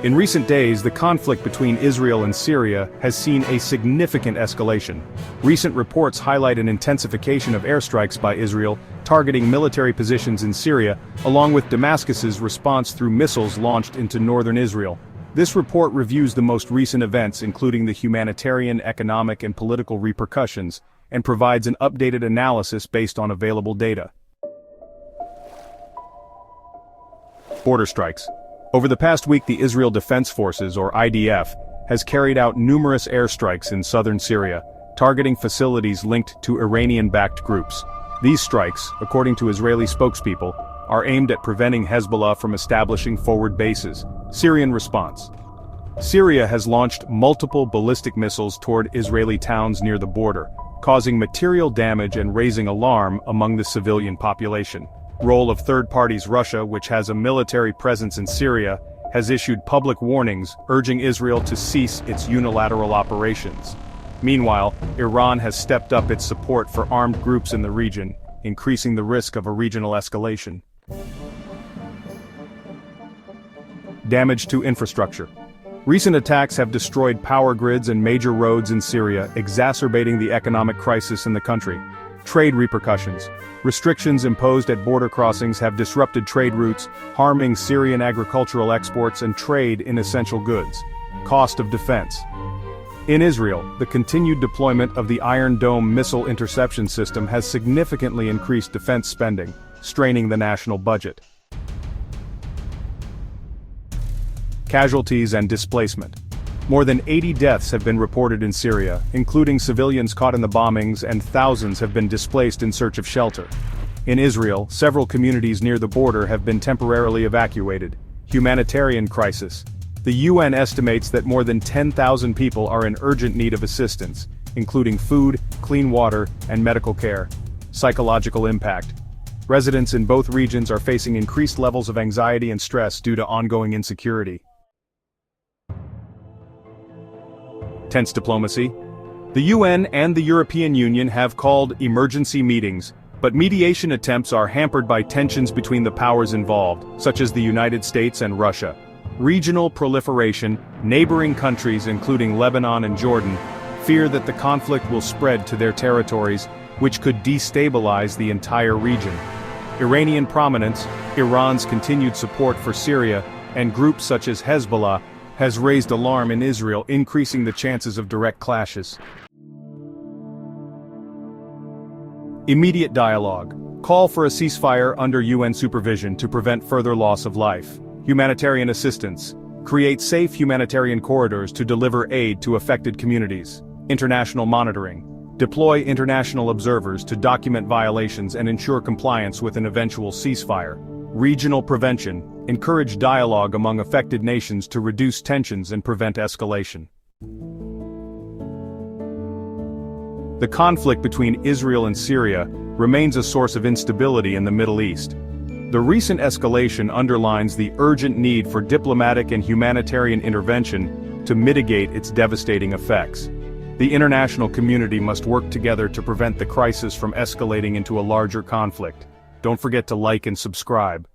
In recent days, the conflict between Israel and Syria has seen a significant escalation. Recent reports highlight an intensification of airstrikes by Israel, targeting military positions in Syria, along with Damascus's response through missiles launched into northern Israel. This report reviews the most recent events, including the humanitarian, economic, and political repercussions, and provides an updated analysis based on available data. Border strikes. Over the past week, the Israel Defense Forces, or IDF, has carried out numerous airstrikes in southern Syria, targeting facilities linked to Iranian-backed groups. These strikes, according to Israeli spokespeople, are aimed at preventing Hezbollah from establishing forward bases. Syrian response. Syria has launched multiple ballistic missiles toward Israeli towns near the border, causing material damage and raising alarm among the civilian population. Role of third parties. Russia, which has a military presence in Syria, has issued public warnings urging Israel to cease its unilateral operations. Meanwhile, Iran has stepped up its support for armed groups in the region, increasing the risk of a regional escalation. Damage to infrastructure. Recent attacks have destroyed power grids and major roads in Syria, exacerbating the economic crisis in the country. Trade repercussions. Restrictions imposed at border crossings have disrupted trade routes, harming Syrian agricultural exports and trade in essential goods. Cost of defense. In Israel, the continued deployment of the Iron Dome missile interception system has significantly increased defense spending, straining the national budget. Casualties and displacement. More than 80 deaths have been reported in Syria, including civilians caught in the bombings, and thousands have been displaced in search of shelter. In Israel, several communities near the border have been temporarily evacuated. Humanitarian crisis. The UN estimates that more than 10,000 people are in urgent need of assistance, including food, clean water, and medical care. Psychological impact. Residents in both regions are facing increased levels of anxiety and stress due to ongoing insecurity. Tense diplomacy. The UN and the European Union have called emergency meetings, but mediation attempts are hampered by tensions between the powers involved, such as the United States and Russia. Regional proliferation. Neighboring countries, including Lebanon and Jordan, fear that the conflict will spread to their territories, which could destabilize the entire region. Iranian prominence. Iran's continued support for Syria, and groups such as Hezbollah, has raised alarm in Israel, increasing the chances of direct clashes. Immediate dialogue. Call for a ceasefire under UN supervision to prevent further loss of life. Humanitarian assistance. Create safe humanitarian corridors to deliver aid to affected communities. International monitoring. Deploy international observers to document violations and ensure compliance with an eventual ceasefire. Regional prevention. Encourage dialogue among affected nations to reduce tensions and prevent escalation. The conflict between Israel and Syria remains a source of instability in the Middle East. The recent escalation underlines the urgent need for diplomatic and humanitarian intervention to mitigate its devastating effects. The international community must work together to prevent the crisis from escalating into a larger conflict. Don't forget to like and subscribe.